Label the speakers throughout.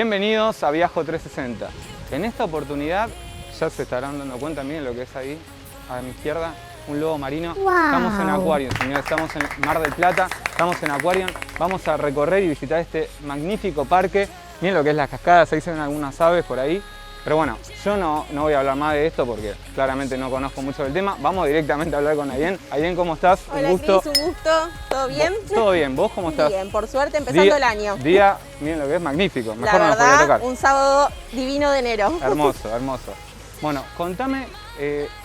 Speaker 1: Bienvenidos a Viajo 360. En esta oportunidad, ya se estarán dando cuenta, miren lo que es ahí, a mi izquierda, un lobo marino.
Speaker 2: Wow.
Speaker 1: Estamos en Aquarium, señores, estamos en Mar del Plata, estamos en Aquarium. Vamos a recorrer y visitar este magnífico parque. Miren lo que es las cascadas, ahí se ven algunas aves por ahí. Pero bueno, yo no voy a hablar más de esto porque claramente no conozco mucho del tema. Vamos directamente a hablar con Ayen. Ayen, ¿cómo estás?
Speaker 2: Hola,
Speaker 1: un gusto.
Speaker 2: Cris, un gusto. ¿Todo bien?
Speaker 1: Todo bien, ¿vos cómo estás?
Speaker 2: Bien, por suerte, empezando el año.
Speaker 1: Día, miren lo que es magnífico,
Speaker 2: La
Speaker 1: mejor no nos podía
Speaker 2: verdad,
Speaker 1: tocar.
Speaker 2: un sábado divino de enero.
Speaker 1: Hermoso, hermoso. Bueno, contame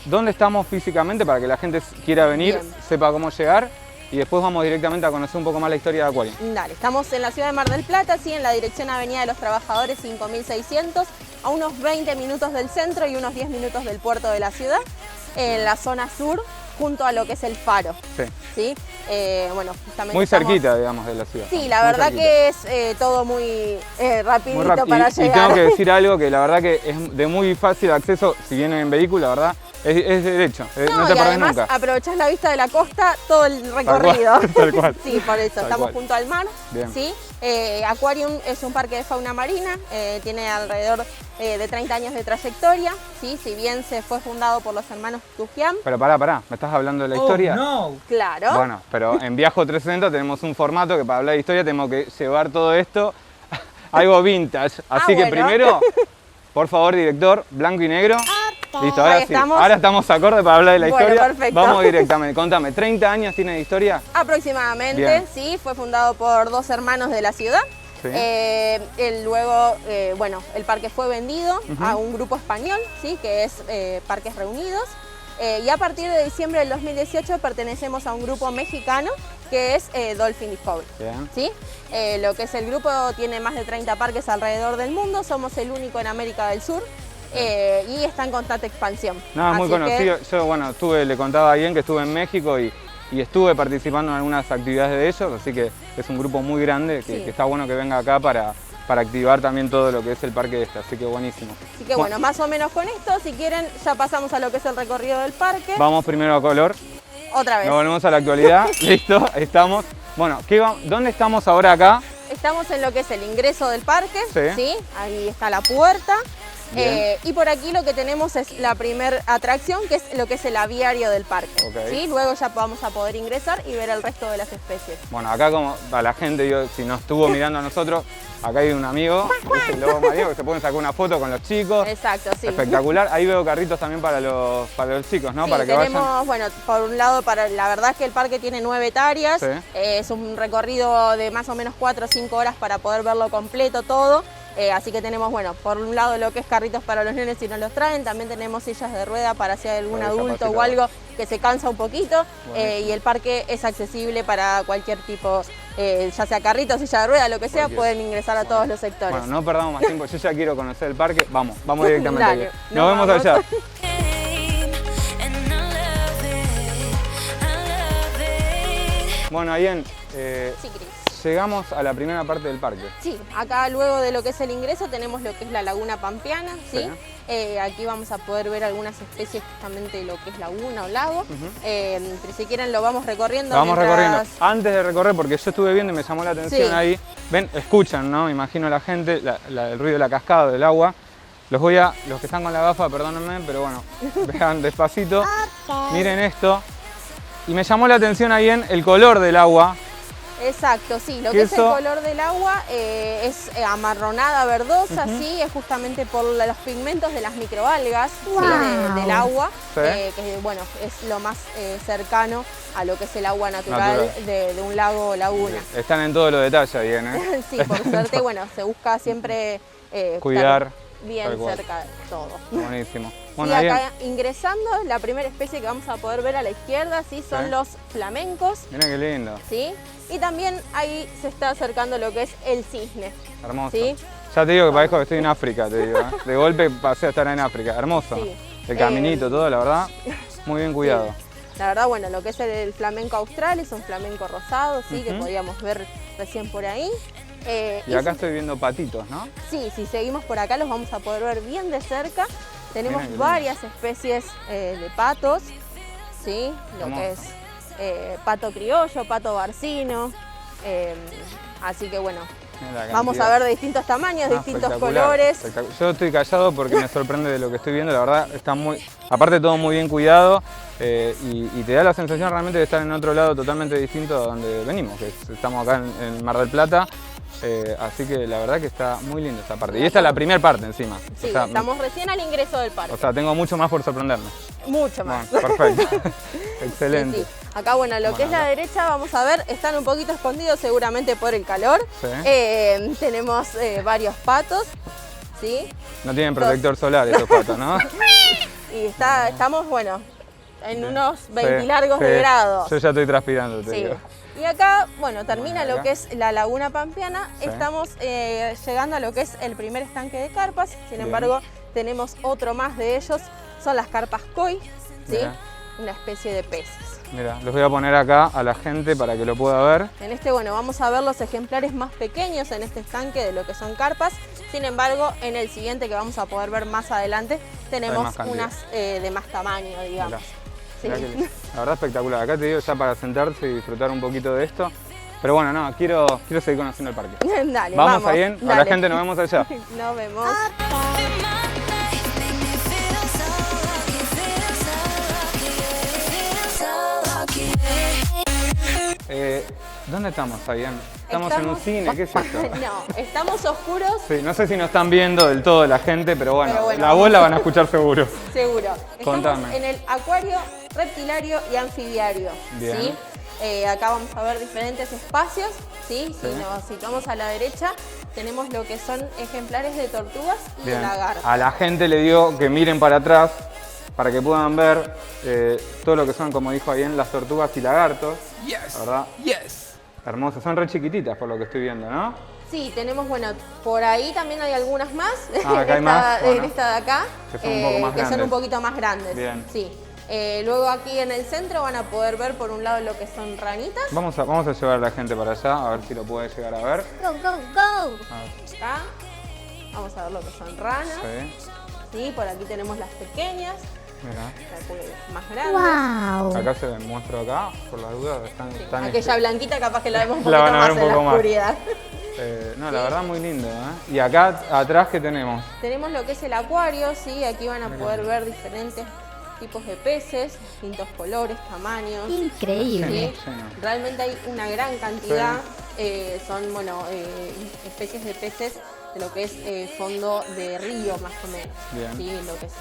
Speaker 1: dónde estamos físicamente para que la gente quiera venir,
Speaker 2: Bien.
Speaker 1: sepa cómo llegar y después vamos directamente a conocer un poco más la historia de Aquarium.
Speaker 2: Dale, estamos en la ciudad de Mar del Plata, sí, en la dirección Avenida de los Trabajadores 5600, a unos 20 minutos del centro y unos 10 minutos del puerto de la ciudad, en la zona sur, junto a lo que es el faro.
Speaker 1: Sí.
Speaker 2: ¿Sí? Bueno, justamente
Speaker 1: Muy
Speaker 2: estamos-
Speaker 1: cerquita, digamos, de la ciudad.
Speaker 2: Sí, la
Speaker 1: Muy
Speaker 2: verdad
Speaker 1: cerquita.
Speaker 2: que es todo muy rapidito
Speaker 1: Muy rápido.
Speaker 2: para
Speaker 1: Y
Speaker 2: llegar.
Speaker 1: tengo que decir algo que la verdad que es de muy fácil acceso si vienen en vehículo, la verdad, es derecho, no
Speaker 2: No,
Speaker 1: te
Speaker 2: y
Speaker 1: perdés
Speaker 2: además
Speaker 1: nunca.
Speaker 2: aprovechás la vista de la costa todo el
Speaker 1: cual,
Speaker 2: recorrido.
Speaker 1: tal cual.
Speaker 2: Sí, por eso,
Speaker 1: Tal
Speaker 2: estamos
Speaker 1: cual.
Speaker 2: junto al mar.
Speaker 1: Bien.
Speaker 2: ¿Sí? Aquarium es un parque de fauna marina, tiene alrededor de 30 años de trayectoria, ¿sí? Si bien se fue fundado por los hermanos Tujiam,
Speaker 1: Pero pará, ¿me estás hablando de la historia?
Speaker 3: No.
Speaker 2: claro.
Speaker 1: Bueno, pero en Viajo 360 tenemos un formato que para hablar de historia tenemos que llevar todo esto a algo vintage. Así que
Speaker 2: bueno.
Speaker 1: primero, por favor, director, blanco y negro. Listo, ahora
Speaker 2: Ahí
Speaker 1: sí.
Speaker 2: estamos.
Speaker 1: Ahora estamos acorde para hablar de la
Speaker 2: Bueno,
Speaker 1: historia.
Speaker 2: perfecto.
Speaker 1: Vamos directamente. Contame, ¿30 años tiene de historia?
Speaker 2: Aproximadamente,
Speaker 1: Bien.
Speaker 2: sí, fue fundado por dos hermanos de la ciudad.
Speaker 1: Sí.
Speaker 2: Luego, bueno, el parque fue vendido a un grupo español, ¿sí? Que es Parques Reunidos. Y a partir de diciembre del 2018 pertenecemos a un grupo mexicano que es Dolphin Discovery.
Speaker 1: Bien.
Speaker 2: ¿Sí? Lo que es el grupo tiene más de 30 parques alrededor del mundo, somos el único en América del Sur y está en constante expansión.
Speaker 1: No, es muy
Speaker 2: Así que-
Speaker 1: conocido. Yo, bueno, le contaba a alguien que estuve en México y estuve participando en algunas actividades de ellos, así que es un grupo muy grande que,
Speaker 2: Sí.
Speaker 1: que está bueno que venga acá para activar también todo lo que es el parque este, así que buenísimo.
Speaker 2: Así que bueno, más o menos con esto, si quieren, ya pasamos a lo que es el recorrido del parque.
Speaker 1: Vamos primero a color,
Speaker 2: Otra vez.
Speaker 1: nos volvemos a la actualidad, listo, estamos. Bueno, ¿dónde estamos ahora acá?
Speaker 2: Estamos en lo que es el ingreso del parque,
Speaker 1: Sí.
Speaker 2: Ahí está la puerta.
Speaker 1: Bien.
Speaker 2: Y por aquí lo que tenemos es la primera atracción, que es lo que es el aviario del parque.
Speaker 1: Ok.
Speaker 2: ¿Sí? Luego ya vamos a poder ingresar y ver el resto de las especies.
Speaker 1: Bueno, acá como a la gente, digo, si no estuvo mirando a nosotros, acá hay un amigo, que es el lobo marino, que se pueden sacar una foto con los chicos.
Speaker 2: Exacto, sí.
Speaker 1: Espectacular. Ahí veo carritos también para los chicos, ¿no?
Speaker 2: Sí,
Speaker 1: para que
Speaker 2: tenemos,
Speaker 1: vayan.
Speaker 2: bueno, por un lado, la verdad es que el parque tiene 9 hectáreas,
Speaker 1: Sí.
Speaker 2: es un recorrido de más o menos 4 o 5 horas para poder verlo completo todo. Así que tenemos, bueno, por un lado lo que es carritos para los nenes si no los traen, también tenemos sillas de rueda para si hay algún
Speaker 1: Para
Speaker 2: adulto o
Speaker 1: discapacitado.
Speaker 2: algo que se cansa un poquito.
Speaker 1: Buenísimo.
Speaker 2: Y el parque es accesible para cualquier tipo, ya sea carrito, silla de rueda, lo que sea,
Speaker 1: Cualquiera.
Speaker 2: pueden ingresar a todos los sectores.
Speaker 1: Bueno, no perdamos más tiempo, yo ya quiero conocer el parque. Vamos directamente.
Speaker 2: Dale,
Speaker 1: allá.
Speaker 2: nos
Speaker 1: Nos vemos
Speaker 2: vamos.
Speaker 1: allá. Bueno, Ayen,
Speaker 2: Sí, Cris.
Speaker 1: llegamos a la primera parte del parque.
Speaker 2: Sí, acá luego de lo que es el ingreso tenemos lo que es la laguna pampeana, ¿sí?
Speaker 1: Sí.
Speaker 2: Aquí vamos a poder ver algunas especies justamente de lo que es laguna o lago. Pero si quieren lo vamos recorriendo.
Speaker 1: Lo vamos
Speaker 2: mientras-
Speaker 1: recorriendo. Antes de recorrer, porque yo estuve viendo y me llamó la atención
Speaker 2: Sí.
Speaker 1: ahí. Ven, escuchan, ¿no? Me imagino la gente, el ruido de la cascada, del agua. Los que están con la gafa, perdónenme, pero bueno, vean despacito. Miren esto. Y me llamó la atención ahí en el color del agua.
Speaker 2: Exacto, sí. Lo
Speaker 1: Que
Speaker 2: que es el
Speaker 1: eso-
Speaker 2: color del agua es amarronada, verdosa, sí, es justamente por los pigmentos de las microalgas, ¿sí?
Speaker 3: Wow.
Speaker 2: Del agua,
Speaker 1: Sí.
Speaker 2: que bueno, es lo más cercano a lo que es el agua natural, de un lago o laguna.
Speaker 1: Están en todos los detalles ahí, ¿eh?
Speaker 2: Sí, por suerte, bueno, se busca siempre
Speaker 1: Cuidar,
Speaker 2: estar bien
Speaker 1: tal cual.
Speaker 2: cerca de todo.
Speaker 1: Buenísimo.
Speaker 2: Sí,
Speaker 1: Bueno, ahí
Speaker 2: acá ingresando, la primera especie que vamos a poder ver a la izquierda, sí, son
Speaker 1: Sí.
Speaker 2: los flamencos,
Speaker 1: miren qué lindo,
Speaker 2: ¿sí? Y también ahí se está acercando lo que es el cisne,
Speaker 1: hermoso.
Speaker 2: ¿sí?
Speaker 1: Ya te digo que parezco que estoy en África, te digo. ¿Eh? De golpe pasé a estar en África, hermoso.
Speaker 2: Sí.
Speaker 1: El caminito, todo, la verdad, muy bien cuidado.
Speaker 2: La verdad, bueno, lo que es el flamenco austral es un flamenco rosado, sí, que
Speaker 1: Ujú.
Speaker 2: podíamos ver recién por ahí.
Speaker 1: Y acá estoy viendo patitos, ¿no?
Speaker 2: Sí, si seguimos por acá los vamos a poder ver bien de cerca. Tenemos
Speaker 1: Miren qué lindo.
Speaker 2: varias especies de patos, ¿sí? Lo
Speaker 1: Hermoso.
Speaker 2: que es pato criollo, pato barcino. Así que bueno, Vamos a ver de distintos tamaños, distintos colores.
Speaker 1: Yo estoy callado porque me sorprende de lo que estoy viendo, la verdad está muy, aparte todo muy bien cuidado y te da la sensación realmente de estar en otro lado totalmente distinto a donde venimos, que estamos acá en Mar del Plata. Así que la verdad que está muy linda esta parte. Y esta es la primera parte encima.
Speaker 2: Sí, o sea, estamos recién al ingreso del parque.
Speaker 1: O sea, tengo mucho más por sorprenderme.
Speaker 2: Mucho más.
Speaker 1: Bueno, perfecto. Excelente.
Speaker 2: Sí, sí. Acá, bueno, lo que es la derecha, vamos a ver, están un poquito escondidos seguramente por el calor.
Speaker 1: Sí.
Speaker 2: Tenemos varios patos, ¿sí?
Speaker 1: No tienen protector solar estos patos, ¿no?
Speaker 2: Y estamos, bueno, en unos 20 largos de grados.
Speaker 1: Yo ya estoy transpirando, te digo.
Speaker 2: Y acá, bueno, termina lo que es la Laguna Pampeana. Sí. Estamos llegando a lo que es el primer estanque de carpas. Sin embargo, tenemos otro más de ellos. Son las carpas koi, ¿sí? Una especie de peces.
Speaker 1: Mira, los voy a poner acá a la gente para que lo pueda ver.
Speaker 2: En este, bueno, vamos a ver los ejemplares más pequeños en este estanque de lo que son carpas. Sin embargo, en el siguiente que vamos a poder ver más adelante, tenemos unas de más tamaño, digamos.
Speaker 1: Mirá. Sí. La verdad espectacular. Acá te digo ya para sentarse y disfrutar un poquito de esto. Pero bueno, no, quiero seguir conociendo el parque.
Speaker 2: Dale,
Speaker 1: vamos ahí bien. A la gente nos vemos allá.
Speaker 2: Nos vemos.
Speaker 1: ¿Dónde estamos, Fabián? ¿Estamos en un cine? ¿Qué es esto?
Speaker 2: No, estamos oscuros.
Speaker 1: Sí, no sé si nos están viendo del todo la gente, pero bueno la voz la van a escuchar seguro.
Speaker 2: Seguro.
Speaker 1: Contame.
Speaker 2: Estamos en el acuario reptilario y anfibiario.
Speaker 1: Bien.
Speaker 2: ¿Sí? Acá vamos a ver diferentes espacios. ¿Sí? Si nos situamos a la derecha, tenemos lo que son ejemplares de tortugas y de lagartos.
Speaker 1: A la gente le digo que miren para atrás para que puedan ver todo lo que son, como dijo bien, las tortugas y lagartos.
Speaker 3: Yes.
Speaker 1: ¿Verdad?
Speaker 3: Yes.
Speaker 1: Hermosas, son re chiquititas por lo que estoy viendo, ¿no?
Speaker 2: Sí, tenemos, bueno, por ahí también hay algunas más,
Speaker 1: acá hay más,
Speaker 2: en esta de acá,
Speaker 1: que son un poco más grandes.
Speaker 2: Son un poquito más grandes.
Speaker 1: Bien.
Speaker 2: Sí. Luego aquí en el centro van a poder ver por un lado lo que son ranitas.
Speaker 1: Vamos a llevar a la gente para allá, a ver si lo puede llegar a ver.
Speaker 2: Go, go, go. Acá vamos a ver lo que son ranas.
Speaker 1: Sí.
Speaker 2: Sí, por aquí tenemos las pequeñas.
Speaker 1: Mira.
Speaker 2: Más grandes.
Speaker 1: Wow. Acá se muestro acá, por las dudas. Están
Speaker 2: aquella blanquita capaz que la vemos un poquito más en la oscuridad.
Speaker 1: No, la verdad muy lindo, ¿eh? Y acá atrás, ¿qué tenemos?
Speaker 2: Tenemos lo que es el acuario, sí, aquí van a poder ver diferentes tipos de peces, distintos colores, tamaños.
Speaker 4: Increíble.
Speaker 2: ¿Sí? Realmente hay una gran cantidad, son, bueno, especies de peces de lo que es fondo de río más o menos.
Speaker 1: Bien.
Speaker 2: ¿Sí? Lo que es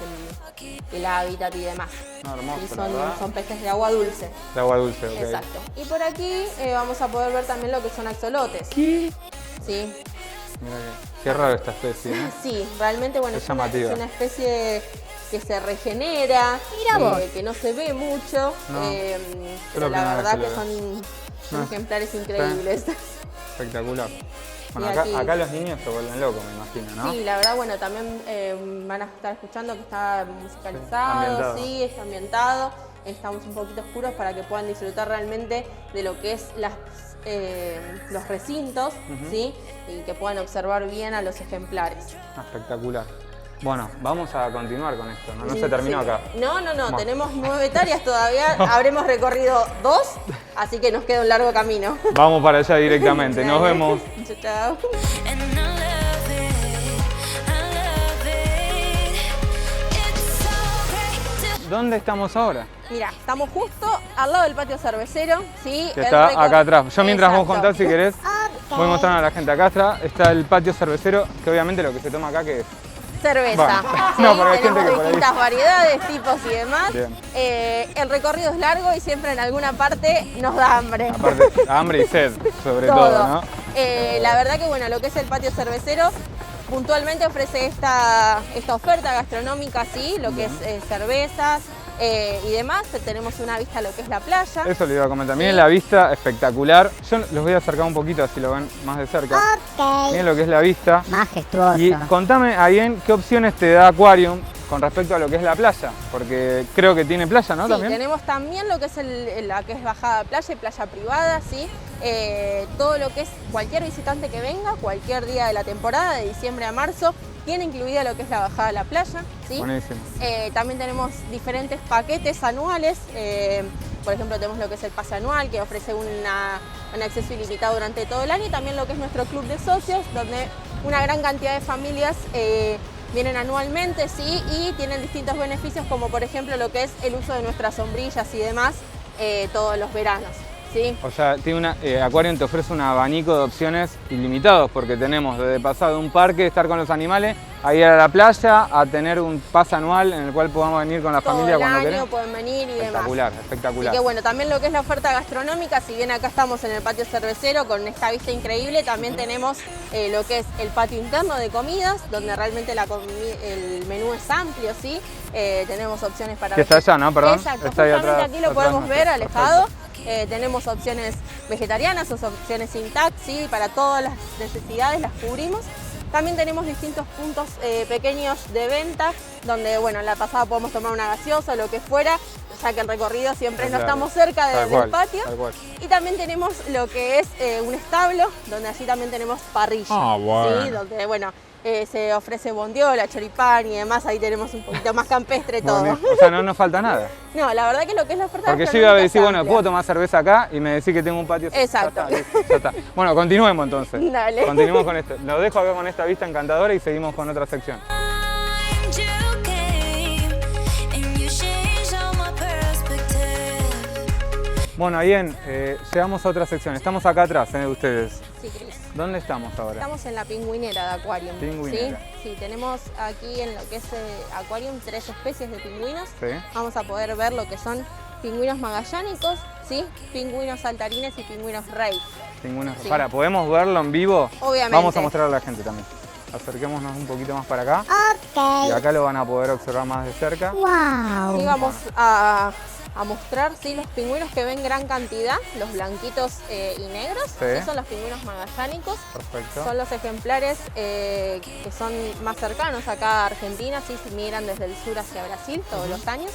Speaker 2: el hábitat y demás.
Speaker 1: No, hermoso,
Speaker 2: ¿sí? Son peces de agua dulce.
Speaker 1: De agua dulce, ok.
Speaker 2: Exacto. Y por aquí vamos a poder ver también lo que son axolotes.
Speaker 1: ¿Qué?
Speaker 2: Sí.
Speaker 1: Mira qué raro esta especie, ¿eh?
Speaker 2: Sí, realmente, bueno, es una especie que se regenera, que no se ve mucho, pero la verdad que son ejemplares increíbles.
Speaker 1: Espectacular. Bueno, acá los niños se vuelven locos, me imagino, ¿no?
Speaker 2: Sí, la verdad, bueno, también van a estar escuchando que está musicalizado, sí, está ambientado. Estamos un poquito oscuros para que puedan disfrutar realmente de lo que es los recintos, ¿sí? Y que puedan observar bien a los ejemplares.
Speaker 1: Espectacular. Bueno, vamos a continuar con esto, ¿no? No se terminó acá.
Speaker 2: No, tenemos 9 hectáreas todavía, habremos recorrido 2, así que nos queda un largo camino.
Speaker 1: Vamos para allá directamente, nos vemos.
Speaker 2: Chao.
Speaker 1: ¿Dónde estamos ahora?
Speaker 2: Mira, estamos justo al lado del patio cervecero, ¿sí?
Speaker 1: Que está acá atrás. Yo mientras vos contás, si querés, voy mostrando a la gente. Acá está el patio cervecero, que obviamente lo que se toma acá, que es
Speaker 2: cerveza.
Speaker 1: Bueno.
Speaker 2: ¿Sí?
Speaker 1: No, porque hay gente
Speaker 2: tenemos
Speaker 1: que por ahí...
Speaker 2: distintas variedades, tipos y demás.
Speaker 1: Bien.
Speaker 2: El recorrido es largo y siempre en alguna parte nos da hambre.
Speaker 1: Aparte, hambre y sed, sobre todo, ¿no?
Speaker 2: La verdad que, bueno, lo que es el patio cervecero puntualmente ofrece esta oferta gastronómica, sí, lo que es cervezas y demás. Tenemos una vista a lo que es la playa.
Speaker 1: Eso le iba a comentar. Miren la vista, espectacular. Yo los voy a acercar un poquito, así lo ven más de cerca. Miren lo que es la vista.
Speaker 4: Majestuoso.
Speaker 1: Y contame, Ayen, ¿qué opciones te da Aquarium con respecto a lo que es la playa? Porque creo que tiene playa, ¿no?
Speaker 2: Sí,
Speaker 1: ¿También?
Speaker 2: tenemos también lo que es la que es bajada a playa y playa privada, ¿sí? Todo lo que es cualquier visitante que venga, cualquier día de la temporada, de diciembre a marzo, tiene incluida lo que es la bajada a la playa, ¿sí?
Speaker 1: Buenísimo.
Speaker 2: También tenemos diferentes paquetes anuales por ejemplo, tenemos lo que es el pase anual, que ofrece un acceso ilimitado durante todo el año, y también lo que es nuestro club de socios, donde una gran cantidad de familias vienen anualmente, ¿sí? Y tienen distintos beneficios, como por ejemplo lo que es el uso de nuestras sombrillas y demás todos los veranos. ¿Sí?
Speaker 1: O sea, Aquarium te ofrece un abanico de opciones ilimitados, porque tenemos desde pasar de un parque, estar con los animales, a ir a la playa, a tener un pase anual en el cual podamos venir con la familia cuando queremos.
Speaker 2: Pueden venir y
Speaker 1: espectacular,
Speaker 2: demás.
Speaker 1: Espectacular.
Speaker 2: Así que bueno, también lo que es la oferta gastronómica, si bien acá estamos en el patio cervecero con esta vista increíble, también tenemos lo que es el patio interno de comidas, donde realmente el menú es amplio, ¿sí? Tenemos opciones para...
Speaker 1: Que está allá, ¿no? Perdón.
Speaker 2: Exacto,
Speaker 1: está ahí
Speaker 2: justamente
Speaker 1: atrás,
Speaker 2: aquí lo podemos ver alejado.
Speaker 1: Perfecto.
Speaker 2: Tenemos opciones vegetarianas o opciones intact, ¿sí? Para todas las necesidades las cubrimos. También tenemos distintos puntos pequeños de venta, donde bueno, en la pasada podemos tomar una gaseosa o lo que fuera, ya que el recorrido siempre no estamos cerca del patio. Y también tenemos lo que es un establo, donde allí también tenemos parrilla,
Speaker 1: bueno.
Speaker 2: ¿sí? Donde bueno, se ofrece bondiola, choripán y demás, ahí tenemos un poquito más campestre todo.
Speaker 1: Bueno, o sea, no nos falta nada.
Speaker 2: No, la verdad que lo que es la oferta
Speaker 1: porque yo iba a decir, bueno, ¿puedo tomar cerveza acá? Y me decís que tengo un patio.
Speaker 2: Exacto.
Speaker 1: Ya está. Bueno, continuemos entonces.
Speaker 2: Dale.
Speaker 1: Continuemos con esto. Lo dejo acá con esta vista encantadora y seguimos con otra sección. Bueno, bien, llegamos a otra sección. Estamos acá atrás de ustedes.
Speaker 2: Sí, Cris.
Speaker 1: ¿Dónde estamos ahora?
Speaker 2: Estamos en la pingüinera de Aquarium.
Speaker 1: Pingüinera.
Speaker 2: Sí, tenemos aquí en lo que es Aquarium 3 especies de pingüinos.
Speaker 1: Sí.
Speaker 2: Vamos a poder ver lo que son pingüinos magallánicos, ¿sí? Pingüinos saltarines y pingüinos rey.
Speaker 1: Pingüinos.
Speaker 2: Sí.
Speaker 1: ¿Podemos verlo en vivo?
Speaker 2: Obviamente.
Speaker 1: Vamos a mostrarle a la gente también. Acerquémonos un poquito más para acá.
Speaker 3: Ok.
Speaker 1: Y acá lo van a poder observar más de cerca.
Speaker 3: Wow.
Speaker 2: Y vamos a mostrar, ¿sí? Los pingüinos que ven gran cantidad, los blanquitos y negros,
Speaker 1: Sí.
Speaker 2: ¿sí? Son los pingüinos magallánicos.
Speaker 1: Perfecto.
Speaker 2: Son los ejemplares que son más cercanos acá a Argentina, ¿sí? Se migran desde el sur hacia Brasil todos los años.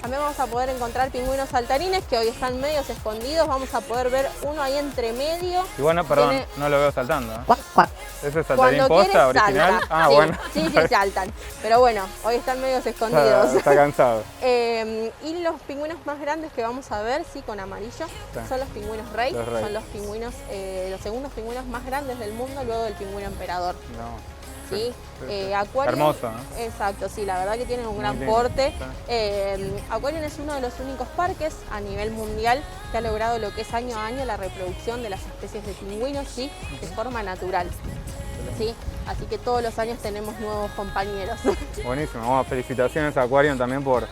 Speaker 2: También vamos a poder encontrar pingüinos saltarines que hoy están medios escondidos. Vamos a poder ver uno ahí entre medio.
Speaker 1: Y bueno, perdón,
Speaker 2: Tiene...
Speaker 1: no lo veo saltando.
Speaker 3: Cuac, cuac.
Speaker 1: ¿Ese es saltarín
Speaker 2: Cuando
Speaker 1: posta
Speaker 2: quiere,
Speaker 1: original?
Speaker 2: salta.
Speaker 1: Ah,
Speaker 2: Sí,
Speaker 1: bueno.
Speaker 2: Sí, saltan. Pero bueno, hoy están medios escondidos.
Speaker 1: Está cansado.
Speaker 2: Y los pingüinos más grandes que vamos a ver, sí, con amarillo, son los pingüinos rey.
Speaker 1: Los rey.
Speaker 2: Son los pingüinos, los segundos pingüinos más grandes del mundo, luego del pingüino emperador.
Speaker 1: No.
Speaker 2: ¿Sí?
Speaker 1: Sí.
Speaker 2: Aquarium,
Speaker 1: Hermoso, ¿no?
Speaker 2: Exacto, sí, la verdad que tienen un gran
Speaker 1: lindo,
Speaker 2: porte.
Speaker 1: sí.
Speaker 2: Aquarium es uno de los únicos parques a nivel mundial que ha logrado lo que es año a año la reproducción de las especies de pingüinos, ¿sí? De forma natural. ¿Sí? Así que todos los años tenemos nuevos compañeros.
Speaker 1: Buenísimo. Bueno, felicitaciones a Aquarium también por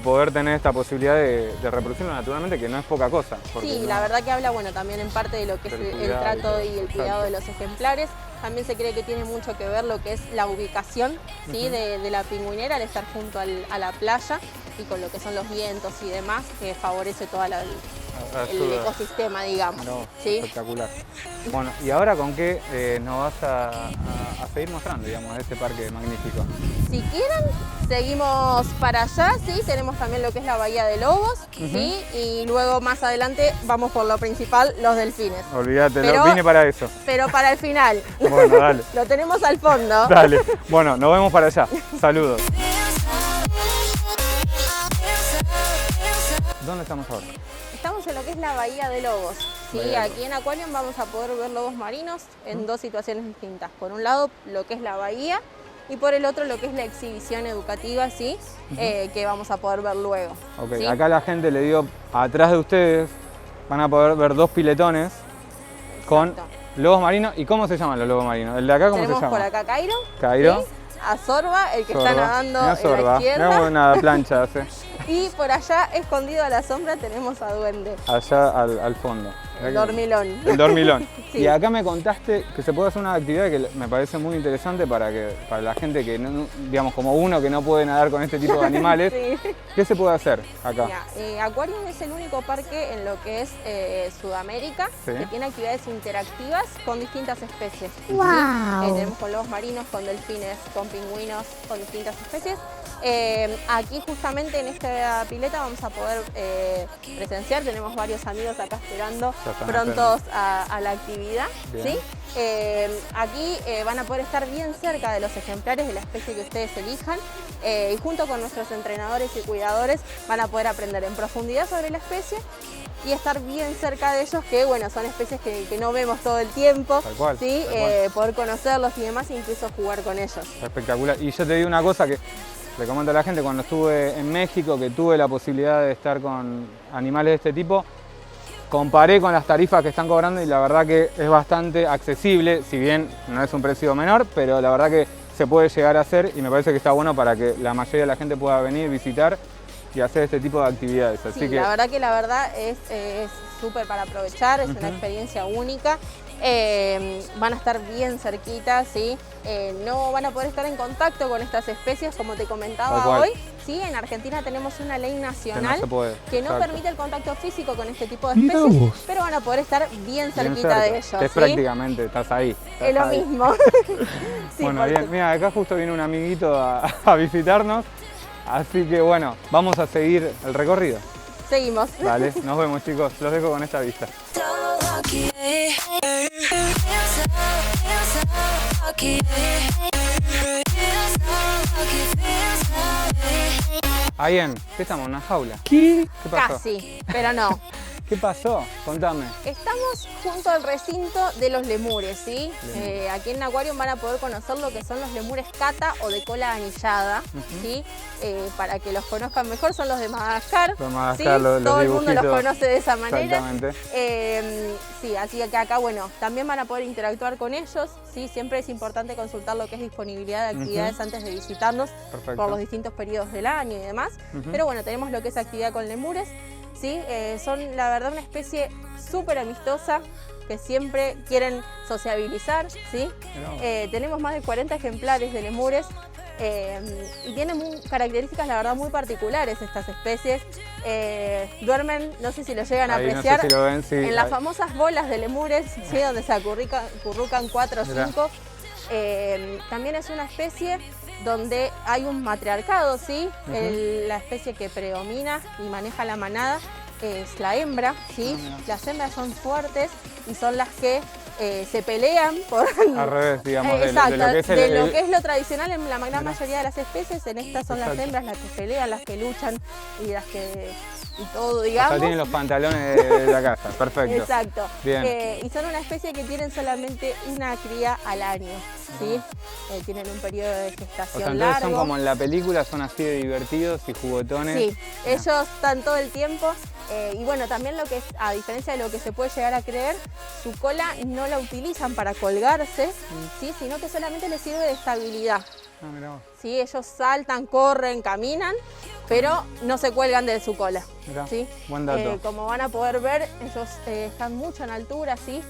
Speaker 1: poder tener esta posibilidad de reproducirlo naturalmente, que no es poca cosa.
Speaker 2: Sí,
Speaker 1: no...
Speaker 2: la verdad que habla bueno también en parte de lo que es el trato y el cuidado de los ejemplares. También se cree que tiene mucho que ver lo que es la ubicación, ¿sí? de la pingüinera, al estar junto a la playa y con lo que son los vientos y demás, que favorece todo el ecosistema, digamos.
Speaker 1: No,
Speaker 2: ¿sí?
Speaker 1: Espectacular. Bueno, y ahora con qué nos vas a seguir mostrando, digamos, de este parque magnífico.
Speaker 2: Si quieren, seguimos para allá, ¿sí? Tenemos también lo que es la Bahía de Lobos, ¿sí? Y luego más adelante vamos por lo principal, los delfines.
Speaker 1: Olvídate,
Speaker 2: Pero-
Speaker 1: vine para eso.
Speaker 2: Pero para el final.
Speaker 1: Bueno, dale.
Speaker 2: Lo tenemos al fondo.
Speaker 1: Dale. Bueno, nos vemos para allá. Saludos. ¿Dónde estamos ahora?
Speaker 2: Estamos en lo que es la Bahía de Lobos. Sí,
Speaker 1: Bahía de
Speaker 2: aquí en Aquarium vamos a poder ver lobos marinos en dos situaciones distintas. Por un lado, lo que es la bahía, y por el otro, lo que es la exhibición educativa, ¿sí? Que vamos a poder ver luego.
Speaker 1: Ok,
Speaker 2: ¿sí?
Speaker 1: acá la gente le dio, atrás de ustedes, van a poder ver dos piletones con
Speaker 2: Exacto.
Speaker 1: lobos marinos. ¿Y cómo se llaman los lobos marinos? ¿El de acá cómo
Speaker 2: Tenemos
Speaker 1: se llama?
Speaker 2: por acá Cairo,
Speaker 1: Cairo.
Speaker 2: ¿sí? A Sorba, el que
Speaker 1: Sorba.
Speaker 2: está nadando
Speaker 1: Mirá
Speaker 2: en
Speaker 1: Sorba.
Speaker 2: la
Speaker 1: Mirá
Speaker 2: izquierda.
Speaker 1: buena plancha hace.
Speaker 2: Y por allá, escondido a la sombra, tenemos a Duende,
Speaker 1: Allá al fondo.
Speaker 2: el dormilón.
Speaker 1: El dormilón.
Speaker 2: Sí.
Speaker 1: Y acá me contaste que se puede hacer una actividad que me parece muy interesante para la gente que, digamos, como uno que no puede nadar con este tipo de animales.
Speaker 2: Sí.
Speaker 1: ¿Qué se puede hacer acá?
Speaker 2: Mira, Aquarium es el único parque en lo que es Sudamérica
Speaker 1: Sí.
Speaker 2: que tiene actividades interactivas con distintas especies.
Speaker 3: Wow.
Speaker 2: Tenemos con lobos marinos, con delfines, con pingüinos, con distintas especies. Aquí justamente en esta pileta vamos a poder presenciar, tenemos varios amigos acá esperando prontos a la actividad. ¿Sí? Aquí van a poder estar bien cerca de los ejemplares de la especie que ustedes elijan y junto con nuestros entrenadores y cuidadores van a poder aprender en profundidad sobre la especie y estar bien cerca de ellos, que bueno, son especies que no vemos todo el tiempo,
Speaker 1: tal cual,
Speaker 2: ¿sí?
Speaker 1: tal cual.
Speaker 2: Poder conocerlos y demás, e incluso jugar con ellos.
Speaker 1: Espectacular. Y yo te digo una cosa que le comento a la gente, cuando estuve en México, que tuve la posibilidad de estar con animales de este tipo, comparé con las tarifas que están cobrando y la verdad que es bastante accesible, si bien no es un precio menor, pero la verdad que se puede llegar a hacer y me parece que está bueno para que la mayoría de la gente pueda venir, visitar y hacer este tipo de actividades. Así
Speaker 2: sí,
Speaker 1: que
Speaker 2: la verdad es súper para aprovechar, es una experiencia única. Van a estar bien cerquitas, ¿sí? No van a poder estar en contacto con estas especies, como te comentaba hoy. ¿Sí? En Argentina tenemos una ley nacional que no permite el contacto físico con este tipo de especies, pero van a poder estar bien cerquita de ellos.
Speaker 1: Es prácticamente, estás ahí.
Speaker 2: Es lo mismo.
Speaker 1: Sí, bueno, bien, mira, acá justo viene un amiguito a visitarnos, así que bueno, vamos a seguir el recorrido.
Speaker 2: Seguimos.
Speaker 1: Vale, nos vemos chicos, los dejo con esta vista. Ayen, ¿qué estamos? ¿En una jaula? ¿Qué pasó?
Speaker 2: Casi, pero no.
Speaker 1: ¿Qué pasó? Contame.
Speaker 2: Estamos junto al recinto de los lemures, ¿sí? Aquí en Aquarium van a poder conocer lo que son los lemures cata o de cola anillada, ¿sí? Para que los conozcan mejor, son los de Madagascar.
Speaker 1: Los Madagascar,
Speaker 2: ¿sí? Todo el mundo los conoce de esa manera.
Speaker 1: Exactamente.
Speaker 2: Sí, así que acá, bueno, también van a poder interactuar con ellos, ¿sí? Siempre es importante consultar lo que es disponibilidad de actividades antes de visitarnos por los distintos periodos del año y demás. Pero bueno, tenemos lo que es actividad con lemures. ¿Sí? Son la verdad una especie súper amistosa que siempre quieren sociabilizar, ¿sí? Tenemos más de 40 ejemplares de lemures y tienen características la verdad muy particulares estas especies. Duermen, no sé si lo llegan a apreciar,
Speaker 1: no sé si lo ven, sí.
Speaker 2: En las famosas bolas de lemures, ¿sí? Donde se acurrucan 4 o 5. También es una especie donde hay un matriarcado, ¿sí? La especie que predomina y maneja la manada es la hembra, ¿sí? Las hembras son fuertes y son las que se pelean por...
Speaker 1: Al revés, digamos,
Speaker 2: exacto,
Speaker 1: de lo que es
Speaker 2: lo tradicional en la gran mayoría de las especies. En estas son las hembras las que pelean, las que luchan y las que... y todo, digamos.
Speaker 1: O sea, tienen los pantalones de la casa, perfecto.
Speaker 2: Exacto.
Speaker 1: Bien.
Speaker 2: Y son una especie que tienen solamente una cría al año, ¿sí? Tienen un periodo de gestación largo.
Speaker 1: Son como en la película, son así de divertidos y juguetones.
Speaker 2: Sí, ellos están todo el tiempo. Y bueno, también lo que es, a diferencia de lo que se puede llegar a creer, su cola no la utilizan para colgarse, ¿sí? Sino que solamente les sirve de estabilidad.
Speaker 1: Mirá vos.
Speaker 2: ¿Sí? Ellos saltan, corren, caminan, pero no se cuelgan de su cola.
Speaker 1: Mirá,
Speaker 2: ¿sí?
Speaker 1: buen dato.
Speaker 2: Como van a poder ver, ellos están mucho en altura, ¿sí?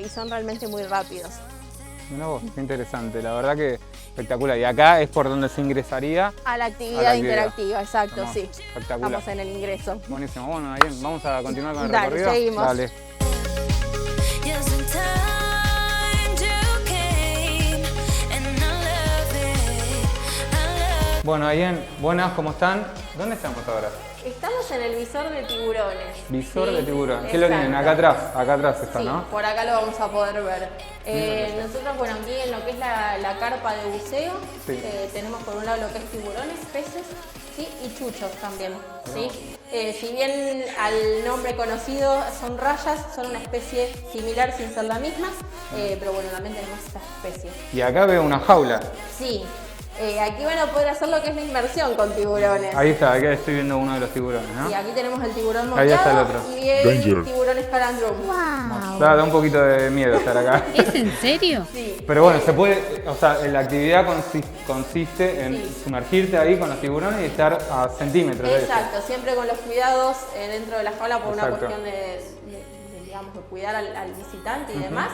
Speaker 2: Y son realmente muy rápidos.
Speaker 1: Mirá vos, qué interesante, la verdad que espectacular. Y acá es por donde se ingresaría
Speaker 2: a la actividad interactiva, exacto,
Speaker 1: Estamos,
Speaker 2: sí.
Speaker 1: Espectacular.
Speaker 2: Estamos en el ingreso.
Speaker 1: Buenísimo, bueno, bien, vamos a continuar con el
Speaker 2: Dale,
Speaker 1: recorrido.
Speaker 2: Seguimos.
Speaker 1: Dale. Bueno, Ayen, buenas, ¿cómo están? ¿Dónde estamos ahora?
Speaker 2: Estamos en el visor de tiburones.
Speaker 1: Visor
Speaker 2: ¿sí?
Speaker 1: de tiburón. ¿Qué lo tienen? Acá atrás está,
Speaker 2: sí,
Speaker 1: ¿no?
Speaker 2: Por acá lo vamos a poder ver. Nosotros, bueno, aquí en lo que es la carpa de buceo,
Speaker 1: sí.
Speaker 2: tenemos por un lado lo que es tiburones, peces, ¿sí? Y chuchos también, ¿sí? Si bien al nombre conocido son rayas, son una especie similar sin ser la misma, pero bueno, también tenemos esta especie.
Speaker 1: Y acá veo una jaula.
Speaker 2: Sí. Aquí van a poder hacer lo que es la inmersión con tiburones.
Speaker 1: Ahí está, acá estoy viendo uno de los tiburones, ¿no?
Speaker 2: Y aquí tenemos el tiburón
Speaker 1: ahí está el
Speaker 2: moteado
Speaker 1: otro.
Speaker 2: y el tiburón escalandrum.
Speaker 3: Wow.
Speaker 1: Da un poquito de miedo estar acá.
Speaker 3: ¿Es en serio?
Speaker 2: Sí.
Speaker 1: Pero bueno, se puede, o sea, la actividad consiste en sumergirte ahí con los tiburones y estar a centímetros de ellos.
Speaker 2: Exacto, siempre con los cuidados dentro de la jaula por
Speaker 1: Exacto.
Speaker 2: una cuestión digamos, de cuidar al visitante y demás.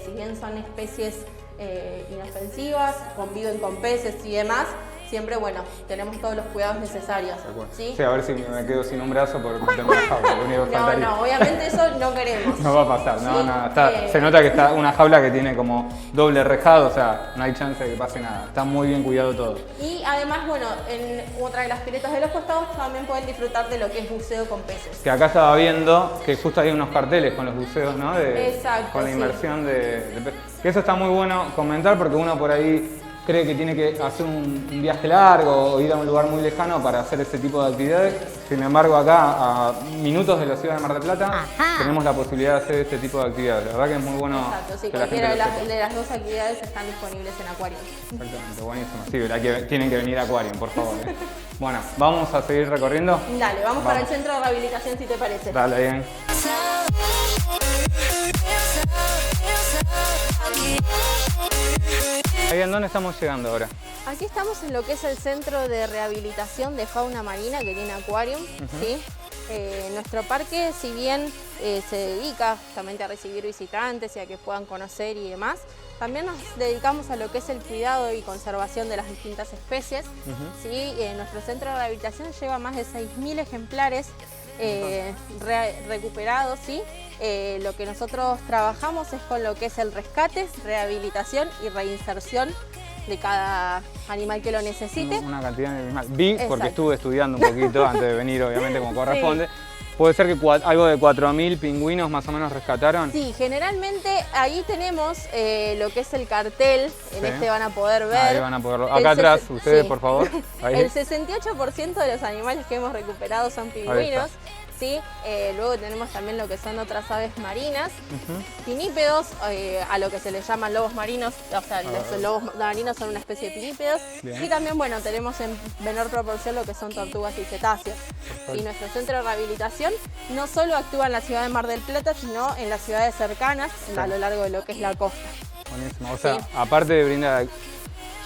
Speaker 2: Si bien son especies inofensivas, conviven con peces y demás, siempre, bueno, tenemos todos los cuidados necesarios. ¿Sí?
Speaker 1: Sí, a ver si me quedo sin un brazo por meterme en la jaula, lo único que faltaría.
Speaker 2: No, obviamente eso no queremos.
Speaker 1: No va a pasar,
Speaker 2: ¿Sí?
Speaker 1: se nota que está una jaula que tiene como doble rejado, o sea, no hay chance de que pase nada. Está muy bien cuidado todo.
Speaker 2: Y además, bueno, en otra de las piletas de los costados también pueden disfrutar de lo que es buceo con peces.
Speaker 1: Que acá estaba viendo que justo hay unos carteles con los buceos, ¿no?
Speaker 2: Exacto,
Speaker 1: con la
Speaker 2: sí.
Speaker 1: inmersión de peces. Que eso está muy bueno comentar porque uno por ahí cree que tiene que hacer un viaje largo o ir a un lugar muy lejano para hacer ese tipo de actividades. Sin embargo, acá, a minutos de la ciudad de Mar del Plata, tenemos la posibilidad de hacer este tipo de actividades. La verdad que es muy bueno.
Speaker 2: Exacto, sí,
Speaker 1: que la
Speaker 2: cualquiera
Speaker 1: gente
Speaker 2: de las dos actividades están disponibles en Aquarium.
Speaker 1: Exactamente, buenísimo. Sí, tienen que venir a Aquarium, por favor. Bueno, vamos a seguir recorriendo.
Speaker 2: Dale, vamos para el centro de rehabilitación si te parece.
Speaker 1: Dale, bien. Ahí, ¿en dónde estamos llegando ahora?
Speaker 2: Aquí estamos en lo que es el centro de rehabilitación de fauna marina que tiene Aquarium. ¿Sí? Nuestro parque, si bien se dedica justamente a recibir visitantes y a que puedan conocer y demás, también nos dedicamos a lo que es el cuidado y conservación de las distintas especies. ¿Sí? Nuestro centro de rehabilitación lleva más de 6.000 ejemplares recuperados. ¿Sí? Lo que nosotros trabajamos es con lo que es el rescate, rehabilitación y reinserción de cada animal que lo necesite.
Speaker 1: Una cantidad de animales. Vi, porque estuve estudiando un poquito antes de venir, obviamente, como corresponde. Sí. ¿Puede ser que algo de 4.000 pingüinos más o menos rescataron?
Speaker 2: Sí, generalmente ahí tenemos lo que es el cartel, en este van a poder ver.
Speaker 1: Ahí van a poderlo. Acá atrás, ustedes, por favor. Ahí.
Speaker 2: El 68% de los animales que hemos recuperado son pingüinos. ¿Sí? Luego tenemos también lo que son otras aves marinas, pinípedos, a lo que se les llaman lobos marinos, o sea, los lobos marinos son una especie de pinípedos. Bien. Y también, bueno, tenemos en menor proporción lo que son tortugas y cetáceos. Y nuestro centro de rehabilitación no solo actúa en la ciudad de Mar del Plata, sino en las ciudades cercanas, a lo largo de lo que es la costa.
Speaker 1: Buenísimo, o sea, aparte de brindar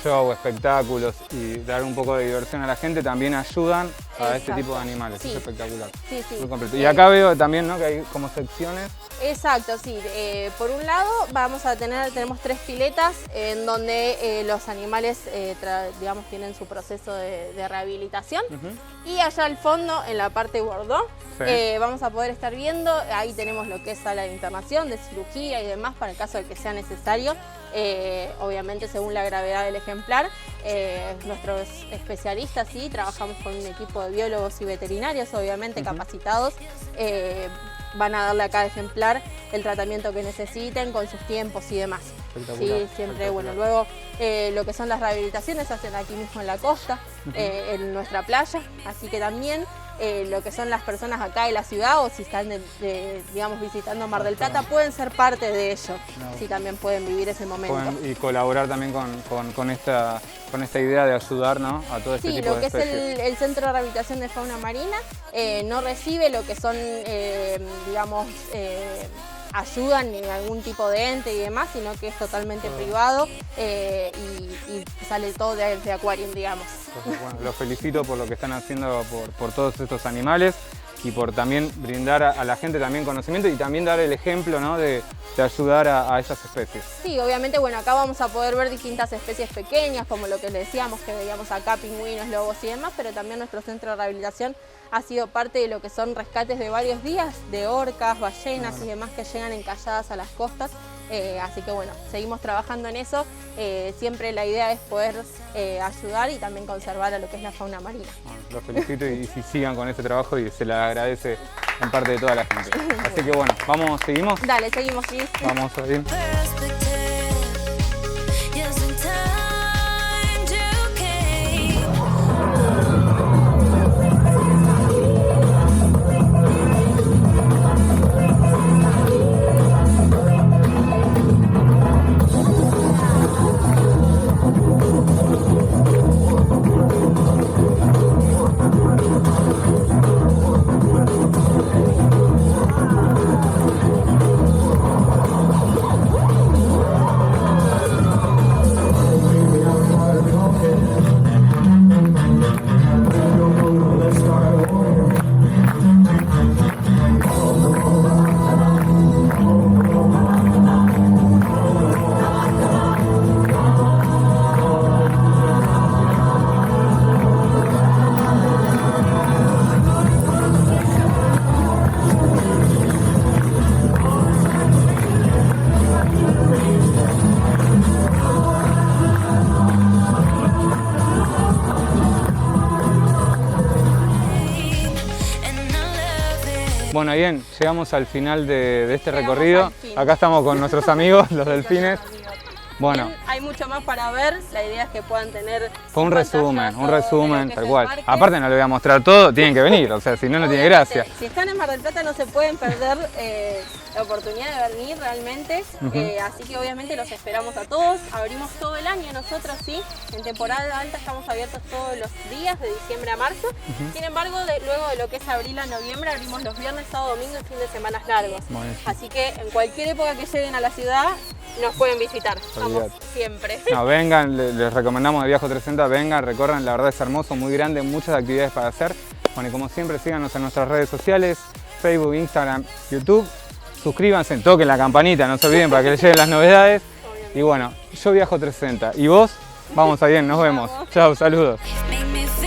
Speaker 1: show, espectáculos y dar un poco de diversión a la gente, también ayudan a este tipo de animales. Sí. Es espectacular.
Speaker 2: Sí, sí.
Speaker 1: Muy completo. Y acá veo también, ¿no?, que hay como secciones.
Speaker 2: Exacto, sí. Por un lado tenemos 3 piletas en donde los animales, digamos, tienen su proceso de rehabilitación. Y allá al fondo, en la parte bordó, vamos a poder estar viendo, ahí tenemos lo que es sala de internación, de cirugía y demás para el caso de que sea necesario. Obviamente según la gravedad del ejemplar, nuestros especialistas sí, trabajamos con un equipo de biólogos y veterinarios, obviamente capacitados, van a darle a cada ejemplar el tratamiento que necesiten con sus tiempos y demás. Sí, siempre, bueno, luego lo que son las rehabilitaciones se hacen aquí mismo en la costa, en nuestra playa, así que también lo que son las personas acá de la ciudad o si están, digamos, visitando Mar del Plata, pueden ser parte de ello, sí, también pueden vivir ese momento.
Speaker 1: Y colaborar también con esta idea de ayudar, ¿no?, a todo este tipo de especies.
Speaker 2: Sí, lo que es el Centro de Rehabilitación de Fauna Marina no recibe lo que son, digamos, ayudan en algún tipo de ente y demás, sino que es totalmente privado y sale todo de Aquarium, digamos.
Speaker 1: Entonces, bueno, los felicito por lo que están haciendo por todos estos animales y por también brindar a la gente también conocimiento y también dar el ejemplo, ¿no?, de ayudar a esas especies.
Speaker 2: Sí, obviamente, bueno, acá vamos a poder ver distintas especies pequeñas, como lo que les decíamos, que veíamos acá, pingüinos, lobos y demás, pero también nuestro centro de rehabilitación ha sido parte de lo que son rescates de varios días, de orcas, ballenas y demás que llegan encalladas a las costas. Así que bueno, seguimos trabajando en eso. Siempre la idea es poder ayudar y también conservar a lo que es la fauna marina.
Speaker 1: Bueno, los felicito y sigan con este trabajo y se les agradece en parte de toda la gente. Así que bueno, vamos, ¿seguimos?
Speaker 2: Dale, seguimos, sí.
Speaker 1: Vamos a ir. Bueno, bien, llegamos al final de este
Speaker 2: Llegamos
Speaker 1: recorrido.
Speaker 2: al fin.
Speaker 1: Acá estamos con nuestros amigos, los delfines.
Speaker 2: Amigos.
Speaker 1: Bueno,
Speaker 2: Bien, hay mucho más para ver, la idea es que puedan tener
Speaker 1: fue un resumen,
Speaker 2: de
Speaker 1: tal
Speaker 2: lo que
Speaker 1: cual.
Speaker 2: es el parque.
Speaker 1: Aparte no le voy a mostrar todo, tienen que venir, o sea, si no, no tiene
Speaker 2: Obviamente,
Speaker 1: gracia.
Speaker 2: Si están en Mar del Plata no se pueden perder la oportunidad de venir realmente, así que obviamente los esperamos a todos. Abrimos todo el año nosotros, sí, en temporada alta estamos abiertos todos los días de diciembre a marzo. Sin embargo, luego de lo que es abril a noviembre abrimos los viernes, sábado, domingo y fin de semanas largos.
Speaker 1: Buenísimo.
Speaker 2: Así que en cualquier época que lleguen a la ciudad nos pueden visitar, estamos
Speaker 1: Olvídate.
Speaker 2: siempre.
Speaker 1: No, vengan, les recomendamos de Viajo 360, vengan, recorran, la verdad es hermoso, muy grande, muchas actividades para hacer. Bueno, y como siempre, síganos en nuestras redes sociales, Facebook, Instagram, YouTube. Suscríbanse, toquen la campanita, no se olviden para que les lleguen las novedades. Y bueno, yo Viajo 360. ¿Y vos? Vamos a bien, nos vemos. Chao, saludos.
Speaker 3: Make me feel